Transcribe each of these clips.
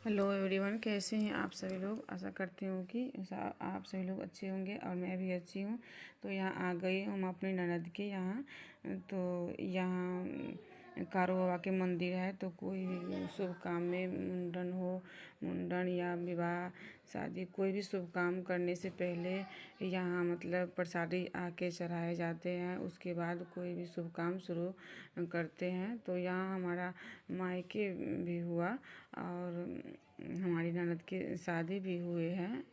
Hello everyone, कैसे हैं आप सभी लोग। आशा करती हूँ कि आप सभी लोग अच्छे होंगे और मैं भी अच्छी हूँ। तो यहाँ आ गई हूँ अपनी ननद के यहाँ। तो यहाँ कारो बाबा के मंदिर है। तो कोई भी शुभ काम में मुंडन या विवाह शादी कोई भी शुभ काम करने से पहले यहाँ मतलब प्रसादी आके चढ़ाए जाते हैं। उसके बाद कोई भी शुभ काम शुरू करते हैं। तो यहाँ हमारा मायके भी हुआ और हमारी ननद की शादी भी हुए हैं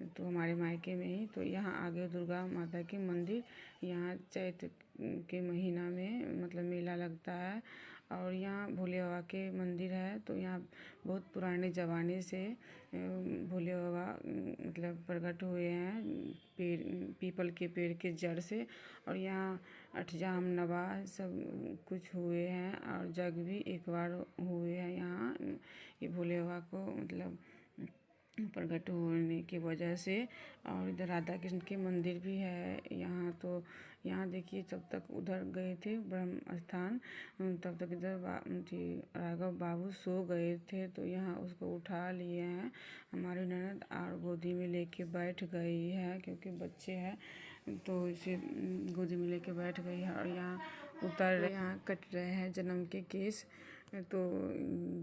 तो हमारे मायके में ही। तो यहाँ आगे दुर्गा माता के मंदिर, यहाँ चैत्र के महीना में मतलब मेला लगता है। और यहाँ भोले बाबा के मंदिर है। तो यहाँ बहुत पुराने ज़माने से भोले बाबा मतलब प्रकट हुए हैं पेड़, पीपल के पेड़ के जड़ से। और यहाँ अठजाम नवा सब कुछ हुए हैं और जग भी एक बार हुए हैं यहाँ। ये भोले बाबा को मतलब प्रकट होने की वजह से। और इधर राधा कृष्ण के मंदिर भी है यहाँ। तो यहाँ देखिए, जब तक उधर गए थे ब्रह्म स्थान तब तक इधर राघव बाबू सो गए थे। तो यहाँ उसको उठा लिए हैं हमारी ननद और गोदी में लेके बैठ गई है क्योंकि बच्चे हैं। तो इसे गोदी में लेके बैठ गई है। और यहाँ यहाँ कट रहे हैं जन्म के केस। तो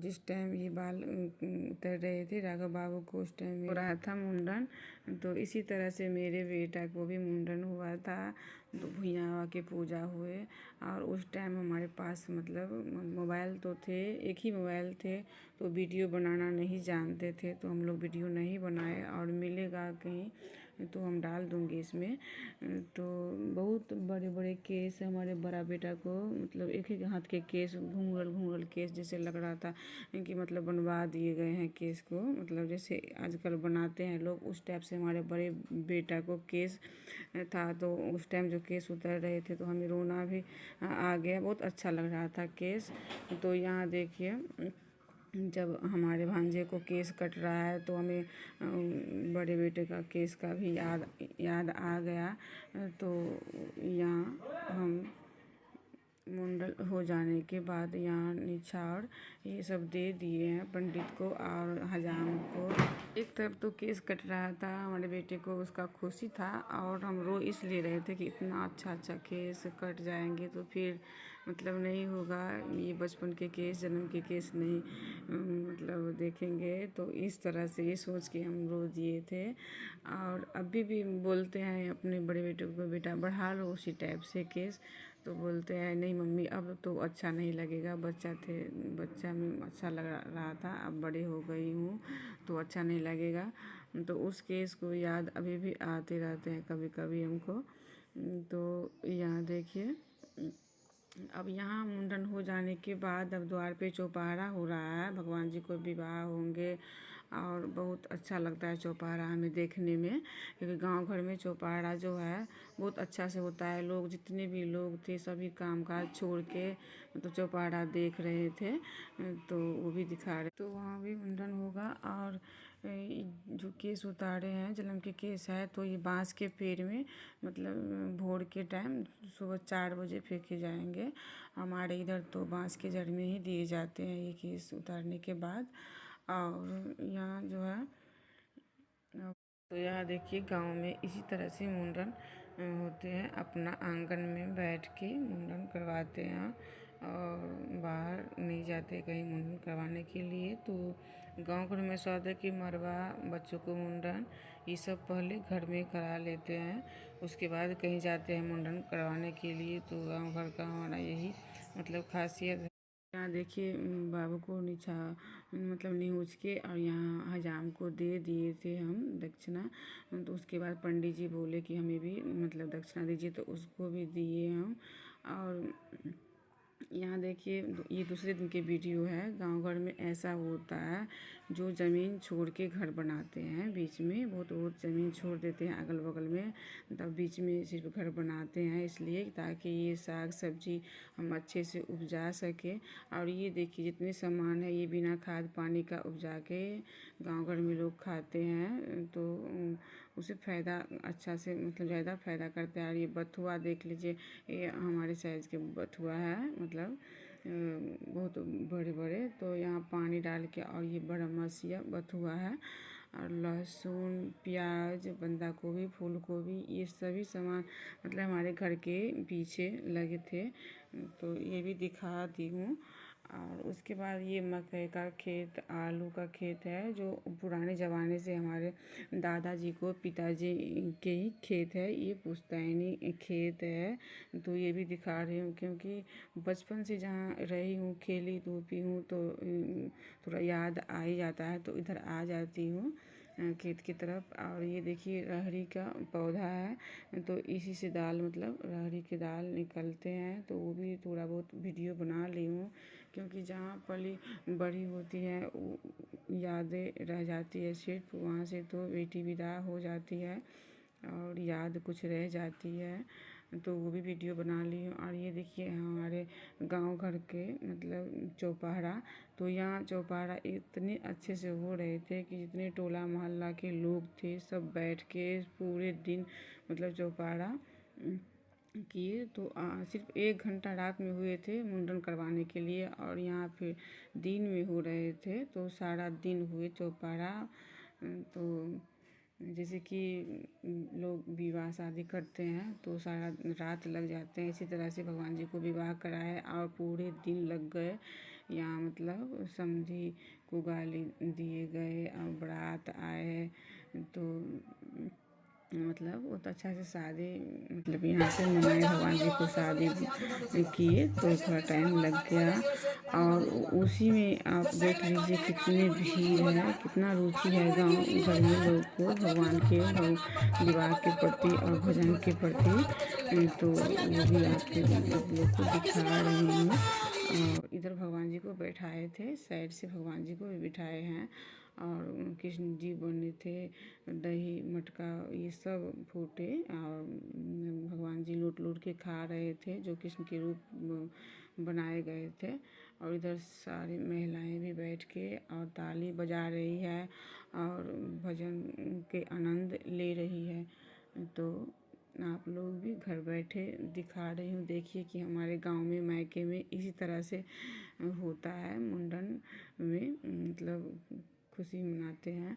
जिस टाइम ये बाल उतर रहे थे राघव बाबू को, उस टाइम हो रहा था मुंडन। तो इसी तरह से मेरे बेटा को भी मुंडन हुआ था। तो भुइयाँ बाबा की पूजा हुए और उस टाइम हमारे पास मतलब मोबाइल तो थे, एक ही मोबाइल थे। तो वीडियो बनाना नहीं जानते थे तो हम लोग वीडियो नहीं बनाए। और मिलेगा कहीं तो हम डाल दूँगी इसमें। तो बहुत बड़े बड़े केस हमारे बड़ा बेटा को, मतलब एक ही हाथ के केस, घूंघल केस जैसे लग रहा था कि मतलब बनवा दिए गए हैं केस को, मतलब जैसे आजकल बनाते हैं लोग उस टाइप से हमारे बड़े बेटा को केस था। तो उस टाइम जो केस उतर रहे थे तो हमें रोना भी आ गया, बहुत अच्छा लग रहा था केस। तो यहाँ देखिए, जब हमारे भांजे को केस कट रहा है तो हमें बड़े बेटे का केस का भी याद आ गया। तो यहाँ हम मुंडन हो जाने के बाद यहाँ निछाड़ ये सब दे दिए हैं पंडित को और हजाम को। एक तरफ तो केस कट रहा था हमारे बेटे को, उसका खुशी था। और हम रो इसलिए रहे थे कि इतना अच्छा केस कट जाएंगे तो फिर मतलब नहीं होगा, ये बचपन के केस, जन्म के केस नहीं मतलब देखेंगे। तो इस तरह से ये सोच के हम रो दिए थे। और अभी भी बोलते हैं अपने बड़े बेटे को, बेटा बढ़ा लो उसी टाइप से केस। तो बोलते हैं नहीं मम्मी अब तो अच्छा नहीं लगेगा, बच्चा में अच्छा लग रहा था, अब बड़े हो गई हूँ तो अच्छा नहीं लगेगा। तो उस केस को याद अभी भी आते रहते हैं कभी कभी हमको। तो यहाँ देखिए, अब यहाँ मुंडन हो जाने के बाद अब द्वार पे चौपहरा हो रहा है, भगवान जी को विवाह होंगे। और बहुत अच्छा लगता है चौपहरा हमें देखने में, क्योंकि गांव घर में चौपहरा जो है बहुत अच्छा से होता है। लोग जितने भी लोग थे सभी काम काज छोड़ के तो चौपहरा देख रहे थे। तो वो भी दिखा रहे, तो वहाँ भी मुंडन होगा। और जो केस उतारे हैं जन्म के केस है तो ये बांस के पेड़ में मतलब भोर के टाइम सुबह 4 बजे फेंके जाएंगे। हमारे इधर तो बांस के जड़ में ही दिए जाते हैं ये केस उतारने के बाद। और यहाँ जो है, तो यहाँ देखिए गांव में इसी तरह से मुंडन होते हैं, अपना आंगन में बैठ के मुंडन करवाते हैं और बाहर नहीं जाते कहीं मुंडन करवाने के लिए। तो गांव घर में ऐसा होता है कि मरवा, बच्चों को मुंडन ये सब पहले घर में करा लेते हैं, उसके बाद कहीं जाते हैं मुंडन करवाने के लिए। तो गांव घर का हमारा यही मतलब खासियत है। यहाँ देखिए बाबू को नीचा मतलब न्यूज के और यहाँ हजाम को दे दिए थे हम दक्षिणा। तो उसके बाद पंडित जी बोले कि हमें भी मतलब दक्षिणा दीजिए, तो उसको भी दिए हम। और यहाँ देखिए ये दूसरे दिन की वीडियो है। गांव घर में ऐसा होता है, जो ज़मीन छोड़ के घर बनाते हैं, बीच में बहुत बहुत ज़मीन छोड़ देते हैं अगल बगल में, तब बीच में सिर्फ घर बनाते हैं इसलिए ताकि ये साग सब्जी हम अच्छे से उपजा सके। और ये देखिए जितने सामान है ये बिना खाद पानी का उपजा के गांव घर में लोग खाते हैं। तो उसे फ़ायदा अच्छा से मतलब ज़्यादा फ़ायदा करते हैं। और ये बथुआ देख लीजिए, ये हमारे साइज़ के बथुआ है, मतलब बहुत बड़े बड़े। तो यहाँ पानी डाल के और ये बड़ा मसीहा बथुआ है, और लहसुन, प्याज, बंदा गोभी, फूल गोभी, ये सभी सामान मतलब हमारे घर के पीछे लगे थे, तो ये भी दिखा दी हूँ। और उसके बाद ये मकई का खेत, आलू का खेत है, जो पुराने ज़माने से हमारे दादाजी को, पिताजी के ही खेत है, ये पुश्तैनी खेत है। तो ये भी दिखा रही हूँ, क्योंकि बचपन से जहाँ रही हूँ, खेली धूपी हूँ, तो थोड़ा याद आ ही जाता है, तो इधर आ जाती हूँ खेत की तरफ। और ये देखिए राहड़ी का पौधा है, तो इसी से दाल मतलब राहड़ी की दाल निकलते हैं, तो वो भी थोड़ा बहुत वीडियो बना ली हूँ, क्योंकि जहाँ पली बड़ी होती है यादें रह जाती है सिर्फ वहाँ से, तो बेटी विदा हो जाती है और याद कुछ रह जाती है, तो वो भी वीडियो बना ली हूँ। और ये देखिए हमारे गांव घर के मतलब चौपहरा, तो यहाँ चौपहरा इतने अच्छे से हो रहे थे कि जितने टोला मोहल्ला के लोग थे सब बैठ के पूरे दिन मतलब चौपहरा किए। तो सिर्फ 1 घंटा रात में हुए थे मुंडन करवाने के लिए, और यहाँ फिर दिन में हो रहे थे, तो सारा दिन हुए चौपहरा। तो जैसे कि लोग विवाह शादी करते हैं तो सारा रात लग जाते हैं, इसी तरह से भगवान जी को विवाह कराए और पूरे दिन लग गए। यहाँ मतलब समधी को गाली दिए गए और बारात आए, तो मतलब बहुत अच्छा से शादी मतलब यहाँ पे मनाए, भगवान जी को शादी किए, तो थोड़ा टाइम लग गया। और उसी में आप देख लीजिए कितनी भीड़ है, कितना रुचि है गांव घर में लोग को भगवान के विवाह के प्रति और भजन के प्रति। तो वो भी आपके आप लोग को दिखा रही हूँ। और इधर भगवान जी को बैठाए थे, साइड से भगवान जी को भी बिठाए हैं, और कृष्ण जी बने थे, दही मटका ये सब फूटे, और भगवान जी लूट लूट के खा रहे थे, जो कृष्ण के रूप बनाए गए थे। और इधर सारी महिलाएं भी बैठ के और ताली बजा रही है और भजन के आनंद ले रही है। तो आप लोग भी घर बैठे दिखा रही हूँ, देखिए कि हमारे गांव में मायके में इसी तरह से होता है मुंडन में, मतलब खुशी मनाते हैं।